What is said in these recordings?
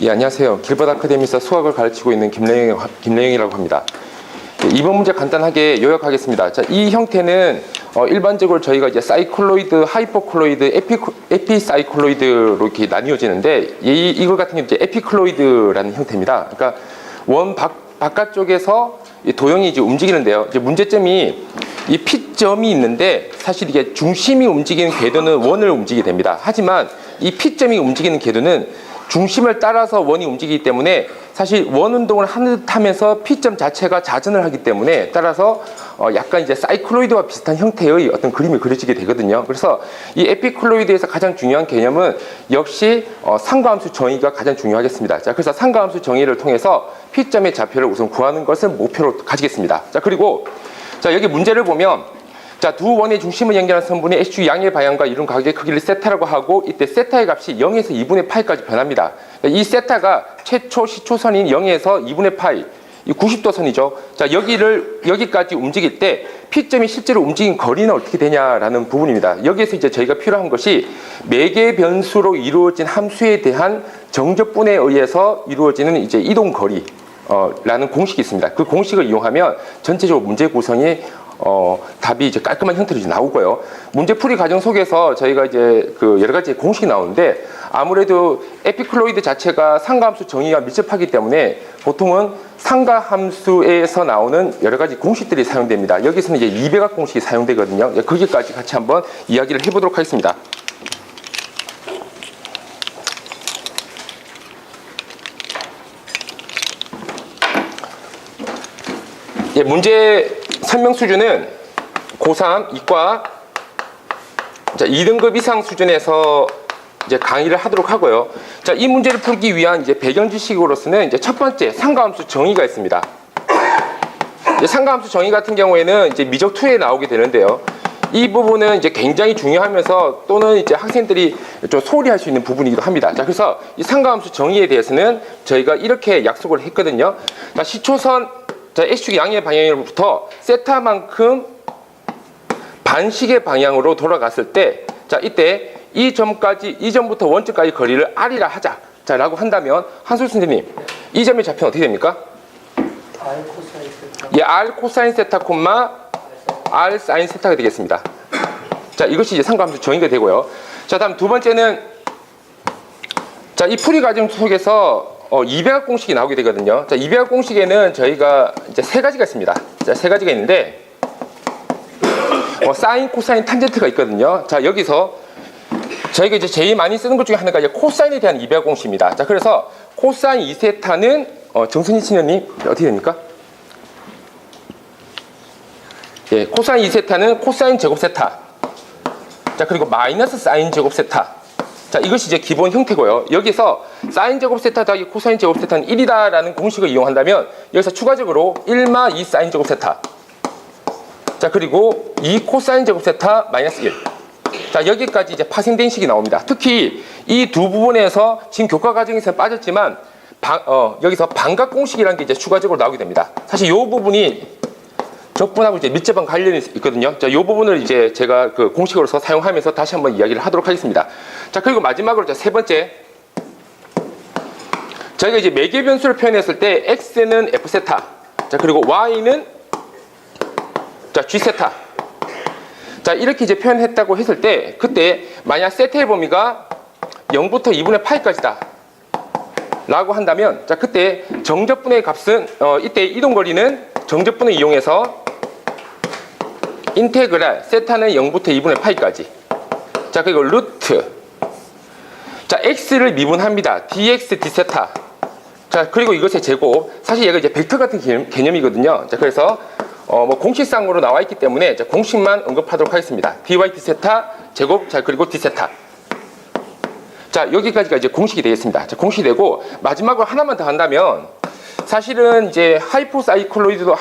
예, 안녕하세요. 길버드 아카데미에서 수학을 가르치고 있는 김래영이라고 합니다. 이번 문제 간단하게 요약하겠습니다. 자, 이 형태는 일반적으로 저희가 이제 사이클로이드, 하이퍼클로이드, 에피사이클로이드로 이렇게 나뉘어지는데 이거 같은 경우 이제 에피클로이드라는 형태입니다. 그러니까 원 바깥쪽에서 도형이 이제 움직이는데요. 이제 문제점이 이 P점이 있는데 사실 이게 중심이 움직이는 궤도는 원을 움직이게 됩니다. 하지만 이 P점이 움직이는 궤도는 중심을 따라서 원이 움직이기 때문에 사실 원 운동을 하는 듯 하면서 P점 자체가 자전을 하기 때문에 따라서 약간 이제 사이클로이드와 비슷한 형태의 어떤 그림이 그려지게 되거든요. 그래서 이 에피클로이드에서 가장 중요한 개념은 역시 상가함수 정의가 가장 중요하겠습니다. 자, 그래서 상가함수 정의를 통해서 P점의 좌표를 우선 구하는 것을 목표로 가지겠습니다. 자, 그리고 자, 여기 문제를 보면 자, 두 원의 중심을 연결한 선분의 HG 양의 방향과 이룬 각의 크기를 세타라고 하고 이때 세타의 값이 0에서 2분의 파이까지 변합니다. 이 세타가 최초 시초선인 0에서 2분의 파이, 이 90도 선이죠. 자, 여기까지 움직일 때 P점이 실제로 움직인 거리는 어떻게 되냐라는 부분입니다. 여기에서 이제 저희가 필요한 것이 매개 변수로 이루어진 함수에 대한 정적분에 의해서 이루어지는 이제 이동 거리 라는 공식이 있습니다. 그 공식을 이용하면 전체적으로 문제 구성이 답이 이제 깔끔한 형태로 이제 나오고요. 문제풀이 과정 속에서 저희가 이제 그 여러 가지 공식이 나오는데 아무래도 에피클로이드 자체가 상가함수 정의가 밀접하기 때문에 보통은 상가함수에서 나오는 여러 가지 공식들이 사용됩니다. 여기서는 이제 이배각 공식이 사용되거든요. 거기까지 같이 한번 이야기를 해보도록 하겠습니다. 예, 문제 설명 수준은 고3 이과 2등급 이상 수준에서 이제 강의를 하도록 하고요. 자, 이 문제를 풀기 위한 이제 배경 지식으로서는 이제 첫 번째 상가함수 정의가 있습니다. 이제 상가함수 정의 같은 경우에는 이제 미적 2에 나오게 되는데요. 이 부분은 이제 굉장히 중요하면서 또는 이제 학생들이 좀 소홀히 할 수 있는 부분이기도 합니다. 자, 그래서 이 상가함수 정의에 대해서는 저희가 이렇게 약속을 했거든요. 자, 시초선 자, X축 양의 방향으로부터 세타만큼 반식의 방향으로 돌아갔을 때, 자, 이때 이 점부터 원점까지 거리를 R이라 하자. 자, 라고 한다면, 한솔 선생님, 이 점의 좌표는 어떻게 됩니까? R 코사인 세타. 예, R 코사인 세타, R 사인 세타가 되겠습니다. 자, 이것이 이제 상가함수 정의가 되고요. 자, 다음 두 번째는, 자, 이 풀이 과정 속에서 이배각 공식이 나오게 되거든요. 자, 이배각 공식에는 저희가 이제 세 가지가 있습니다. 자, 세 가지가 있는데, 사인, 코사인, 탄젠트가 있거든요. 자, 여기서 저희가 이제 제일 많이 쓰는 것 중에 하나가 이제 코사인에 대한 이배각 공식입니다. 자, 그래서 코사인 2세타는 정선희 친구님 어떻게 됩니까? 예, 코사인 2세타는 코사인 제곱 세타. 자, 그리고 마이너스 사인 제곱 세타. 자, 이것이 이제 기본 형태고요. 여기서 사인 제곱 세타 더하기 코사인 제곱 세타는 1이다라는 공식을 이용한다면 여기서 추가적으로 1마 2 사인 제곱 세타. 자, 그리고 2 코사인 제곱 세타 마이너스 1. 자, 여기까지 이제 파생된 식이 나옵니다. 특히 이 두 부분에서 지금 교과 과정에서 빠졌지만 여기서 반각 공식이라는 게 이제 추가적으로 나오게 됩니다. 사실 이 부분이 적분하고 이제 밀접한 관련이 있거든요. 자, 이 부분을 이제 제가 그 공식으로서 사용하면서 다시 한번 이야기를 하도록 하겠습니다. 자, 그리고 마지막으로 세 번째. 저희가 이제 매개 변수를 표현했을 때 x는 f 세타. 자, 그리고 y는 자, g 세타. 자, 이렇게 이제 표현했다고 했을 때 그때 만약 세타의 범위가 0부터 2분의 파이까지다. 라고 한다면 자, 그때 정적분의 값은 이때 이동거리는 정적분을 이용해서 인테그랄 세타는 0부터 2분의 파이까지. 자, 그리고 루트. 자, x를 미분합니다. dx d세타. 자, 그리고 이것의 제곱. 사실 얘가 이제 벡터 같은 개념이거든요. 자, 그래서 공식상으로 나와 있기 때문에 자, 공식만 언급하도록 하겠습니다. dy d세타 제곱. 자, 그리고 d세타. 자, 여기까지가 이제 공식이 되겠습니다. 자, 공식이 되고 마지막으로 하나만 더 한다면 사실은 이제 하이포클로이드도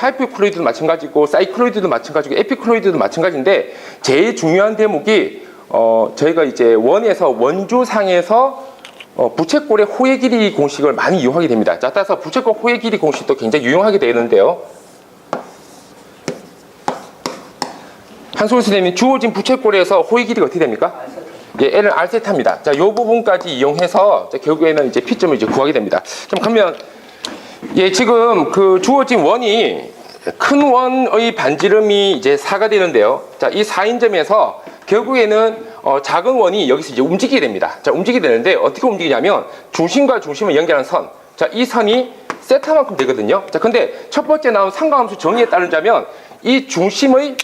마찬가지고 사이클로이드도 마찬가지고 에피클로이드도 마찬가지인데 제일 중요한 대목이 저희가 이제 원에서 원주상에서 부채꼴의 호의 길이 공식을 많이 이용하게 됩니다. 자, 따라서 부채꼴 호의 길이 공식도 굉장히 유용하게 되는데요. 한솔 선생님, 주어진 부채꼴에서 호의 길이가 어떻게 됩니까? 예, L은 R세타입니다. 자, 요 부분까지 이용해서 자, 결국에는 이제 P점을 이제 구하게 됩니다. 좀 가면 예, 지금 그 주어진 원이 큰 원의 반지름이 이제 4가 되는데요. 자, 이 4인점에서 결국에는 작은 원이 여기서 이제 움직이게 됩니다. 자, 움직이게 되는데 어떻게 움직이냐면 중심과 중심을 연결한 선. 자, 이 선이 세타만큼 되거든요. 자, 근데 첫 번째 나온 상관함수 정의에 따르자면 이 중심의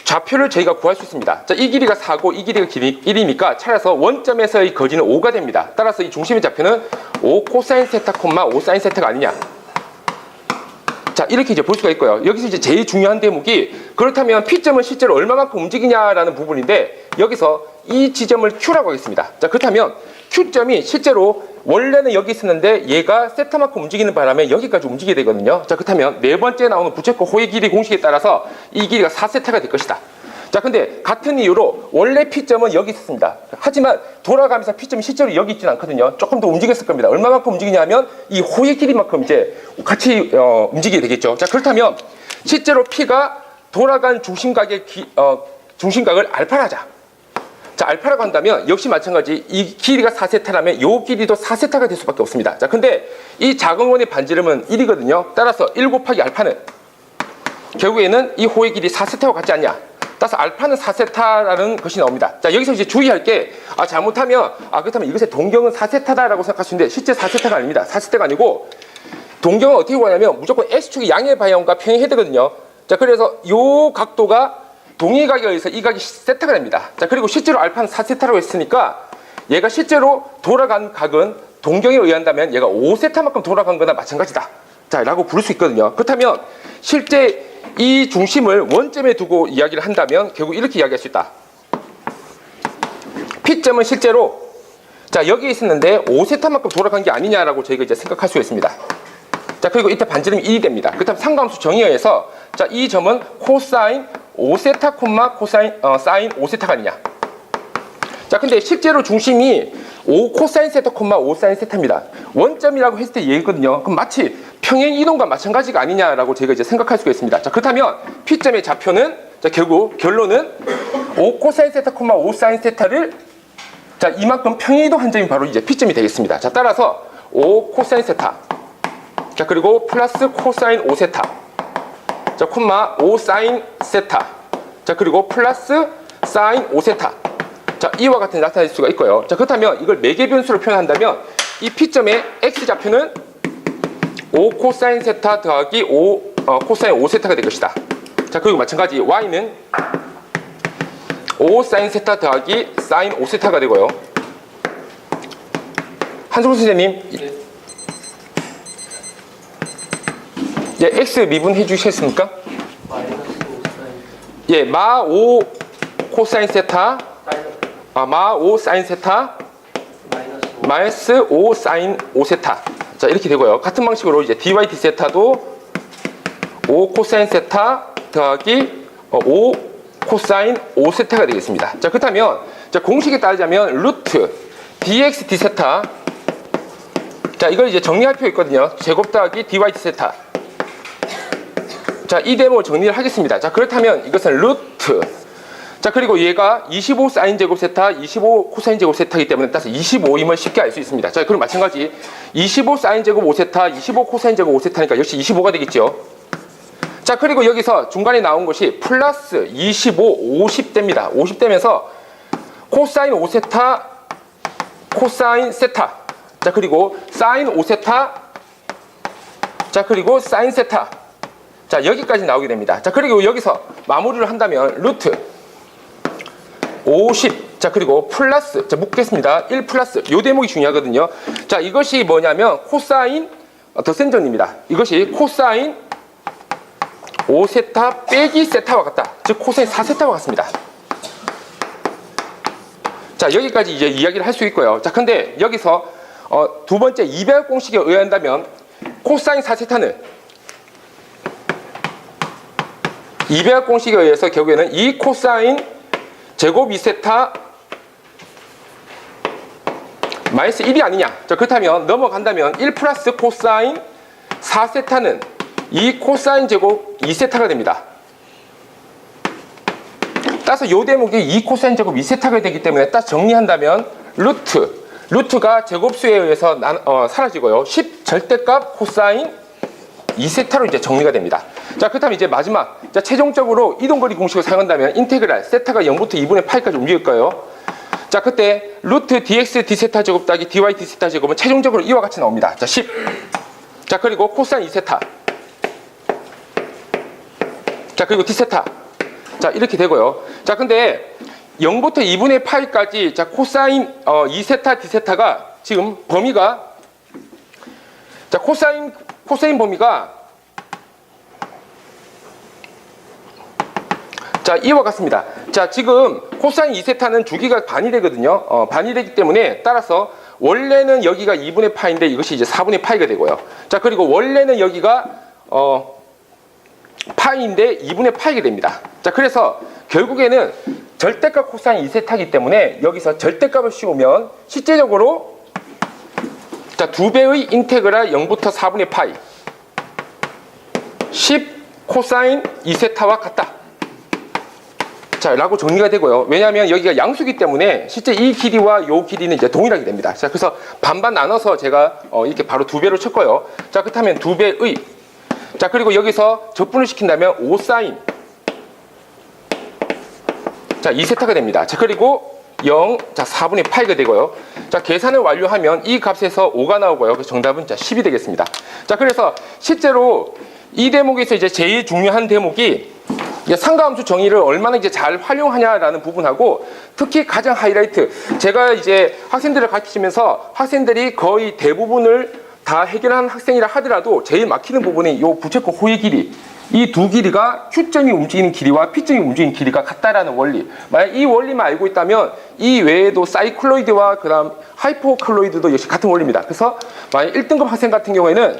좌표를 저희가 구할 수 있습니다. 자, 이 길이가 4고 이 길이가 1이니까 차라서 원점에서의 거리는 5가 됩니다. 따라서 이 중심의 좌표는 5 코사인 세타 콤마 5 사인 세타가 아니냐. 자, 이렇게 이제 볼 수가 있고요. 여기서 이제 제일 중요한 대목이 그렇다면 P점은 실제로 얼마만큼 움직이냐라는 부분인데 여기서 이 지점을 Q라고 하겠습니다. 자, 그렇다면 Q점이 실제로 원래는 여기 있었는데 얘가 세타만큼 움직이는 바람에 여기까지 움직이게 되거든요. 자, 그렇다면 네 번째 나오는 부채꼴 호의 길이 공식에 따라서 이 길이가 4세타가 될 것이다. 자, 근데 같은 이유로 원래 P점은 여기 있었습니다. 하지만 돌아가면서 P점이 실제로 여기 있지는 않거든요. 조금 더 움직였을 겁니다. 얼마만큼 움직이냐면 이 호의 길이만큼 이제 같이 움직이게 되겠죠. 자, 그렇다면 실제로 P가 돌아간 중심각을 알파로 하자. 자, 알파라고 한다면 역시 마찬가지 이 길이가 4세타라면 이 길이도 4세타가 될 수밖에 없습니다. 자, 근데 이 작은 원의 반지름은 1이거든요. 따라서 1 곱하기 알파는 결국에는 이 호의 길이 4세타와 같지 않냐. 따라서 알파는 4세타라는 것이 나옵니다. 자, 여기서 이제 주의할 게 잘못하면 그렇다면 이것의 동경은 4세타다라고 생각할 수 있는데 실제 4세타가 아닙니다. 4세타가 아니고 동경은 어떻게 구하냐면 무조건 X축의 양의 방향과 평행해야 되거든요. 자, 그래서 이 각도가 동일각에 의해서 이 각이 세타가 됩니다. 자, 그리고 실제로 알파는 4세타라고 했으니까 얘가 실제로 돌아간 각은 동경에 의한다면 얘가 5세타만큼 돌아간 거나 마찬가지다. 자, 라고 부를 수 있거든요. 그렇다면 실제 이 중심을 원점에 두고 이야기를 한다면 결국 이렇게 이야기할 수 있다. P점은 실제로 자, 여기 있었는데 5세타만큼 돌아간 게 아니냐라고 저희가 이제 생각할 수가 있습니다. 자, 그리고 이때 반지름이 1이 됩니다. 그렇다면 상관함수 정의에 의해서 자, 이 점은 코사인 5세타 콤마 사인 5세타가 아니냐. 자, 근데 실제로 중심이 5 코사인 세타 콤마 5 사인 세타입니다. 원점이라고 했을 때 얘기거든요. 그럼 마치 평행 이동과 마찬가지가 아니냐라고 제가 이제 생각할 수가 있습니다. 자, 그렇다면 P점의 좌표는 자, 결국 결론은 5 코사인 세타 콤마 5 사인 세타를 자, 이만큼 평행 이동한 점이 바로 이제 P점이 되겠습니다. 자, 따라서 5 코사인 세타. 자, 그리고 플러스 코사인 5세타. 자, 콤마 5 사인 세타. 자, 그리고 플러스 사인 5세타. 자, 이와 같은 나타낼 수가 있고요. 자, 그렇다면 이걸 매개 변수로 표현한다면 이 P점의 X좌표는 5 코사인 세타 더하기 5 코사인 5세타가 될 것이다. 자, 그리고 마찬가지 Y는 5 사인 세타 더하기 사인 5세타가 되고요. 한승훈 선생님, 예, X 미분해 주시겠습니까? 예, 마 5 코사인 세타, 마 5 사인 세타, 마이너스 5 사인 5세타. 자, 이렇게 되고요. 같은 방식으로 이제 dy d 세타도 5 코사인 세타 더하기 5 코사인 5세타가 되겠습니다. 자, 그렇다면 자, 공식에 따르자면 루트 dx d 세타. 자, 이걸 이제 정리할 필요 있거든요. 제곱 더하기 dy d 세타. 자, 이 대목을 정리를 하겠습니다. 자, 그렇다면 이것은 루트. 자, 그리고 얘가 25 사인 제곱 세타, 25 코사인 제곱 세타이기 때문에 따라서 25임을 쉽게 알 수 있습니다. 자, 그럼 마찬가지 25 사인 제곱 5세타, 25 코사인 제곱 5세타니까 역시 25가 되겠죠. 자, 그리고 여기서 중간에 나온 것이 플러스 25, 50대입니다. 50대면서 코사인 5세타, 코사인 세타. 자, 그리고 사인 5세타. 자, 그리고 사인 세타. 자, 여기까지 나오게 됩니다. 자, 그리고 여기서 마무리를 한다면 루트 50. 자, 그리고 플러스. 자, 묶겠습니다. 1 플러스. 요 대목이 중요하거든요. 자, 이것이 뭐냐면 코사인 더 센 정리입니다. 이것이 코사인 5세타 빼기 세타와 같다. 즉 코사인 4세타와 같습니다. 자, 여기까지 이제 이야기를 할 수 있고요. 자, 근데 여기서 두 번째 이배합 공식에 의한다면 코사인 4세타는 이배합 공식에 의해서 결국에는 이 코사인 제곱 2세타 마이너스 1이 아니냐. 자, 그렇다면 넘어간다면 1 플러스 코사인 4세타는 2 코사인 제곱 2세타가 됩니다. 따라서 이 대목이 2 코사인 제곱 2세타가 되기 때문에 딱 정리한다면 루트가 제곱수에 의해서 사라지고요. 10 절대값 코사인 2세타로 이제 정리가 됩니다. 자, 그렇다면 이제 마지막, 자, 최종적으로 이동거리 공식을 사용한다면 인테그랄 세타가 0부터 2분의 파이까지 움직일 거예요. 자, 그때 루트 dx d세타 제곱 따기 dy d세타 제곱은 최종적으로 이와 같이 나옵니다. 자, 10. 자, 그리고 코사인 2세타. 자, 그리고 d세타. 자, 이렇게 되고요. 자, 근데 0부터 2분의 파이까지, 자, 코사인 2세타 d세타가 지금 범위가, 자, 코사인 범위가, 자, 이와 같습니다. 자, 지금 코사인 2세타는 주기가 반이 되거든요. 반이 되기 때문에 따라서 원래는 여기가 2분의 파인데 이것이 이제 4분의 파이가 되고요. 자, 그리고 원래는 여기가 파이인데 2분의 파이가 됩니다. 자, 그래서 결국에는 절대값 코사인 2세타이기 때문에 여기서 절대값을 씌우면 실제적으로, 자, 2배의 인테그랄 0부터 4분의 파이 10 코사인 2세타와 같다. 자, 라고 정리가 되고요. 왜냐하면 여기가 양수기 때문에 실제 이 길이와 이 길이는 이제 동일하게 됩니다. 자, 그래서 반반 나눠서 제가 이렇게 바로 2배로 쳤고요. 자, 그렇다면 2배의, 자, 그리고 여기서 적분을 시킨다면 5사인, 자, 2세타가 됩니다. 자, 그리고 0, 자, 4분의 파이가 되고요. 자, 계산을 완료하면 이 값에서 5가 나오고요. 그래서 정답은 자, 10이 되겠습니다. 자, 그래서 실제로 이 대목에서 이제 제일 중요한 대목이 상가함수 정의를 얼마나 이제 잘 활용하냐라는 부분하고, 특히 가장 하이라이트, 제가 이제 학생들을 가르치면서 학생들이 거의 대부분을 다 해결한 학생이라 하더라도 제일 막히는 부분이 이 부채꼴 호의 길이, 이 두 길이가 Q점이 움직이는 길이와 P점이 움직이는 길이가 같다라는 원리. 만약 이 원리만 알고 있다면 이 외에도 사이클로이드와 그다음 하이포클로이드도 역시 같은 원리입니다. 그래서 만약 1등급 학생 같은 경우에는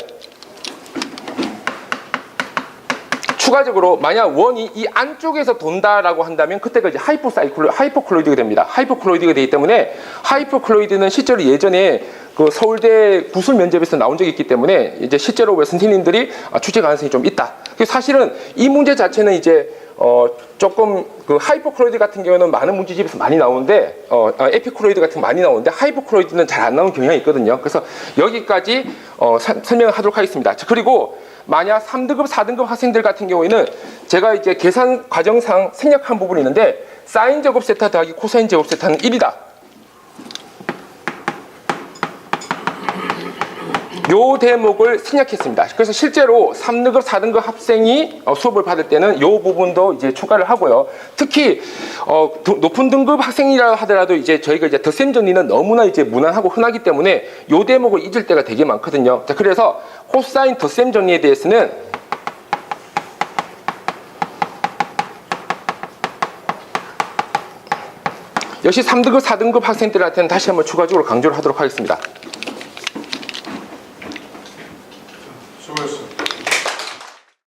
추가적으로 만약 원이 이 안쪽에서 돈다라고 한다면 그때가 이제 하이포클로이드가 됩니다. 하이포클로이드가 되기 때문에 하이포클로이드는 실제로 예전에 그 서울대 구술 면접에서 나온 적이 있기 때문에 이제 실제로 왜 선생님들이 출제 가능성이 좀 있다. 사실은 이 문제 자체는 이제 조금 그 하이포클로이드 같은 경우는 많은 문제집에서 많이 나오는데 에피클로이드 같은 거 많이 나오는데 하이포클로이드는 잘 안 나오는 경향이 있거든요. 그래서 여기까지 설명을 하도록 하겠습니다. 자, 그리고 만약 3등급, 4등급 학생들 같은 경우에는 제가 이제 계산 과정상 생략한 부분이 있는데 사인 제곱 세타 더하기 코사인 제곱 세타는 1이다. 요 대목을 생략했습니다. 그래서 실제로 3등급, 4등급 학생이 수업을 받을 때는 요 부분도 이제 추가를 하고요. 특히 높은 등급 학생이라 하더라도 이제 저희가 이제 덧셈 정리는 너무나 이제 무난하고 흔하기 때문에 요 대목을 잊을 때가 되게 많거든요. 자, 그래서 코사인 덧셈 정리에 대해서는 역시 3등급, 4등급 학생들한테는 다시 한번 추가적으로 강조를 하도록 하겠습니다.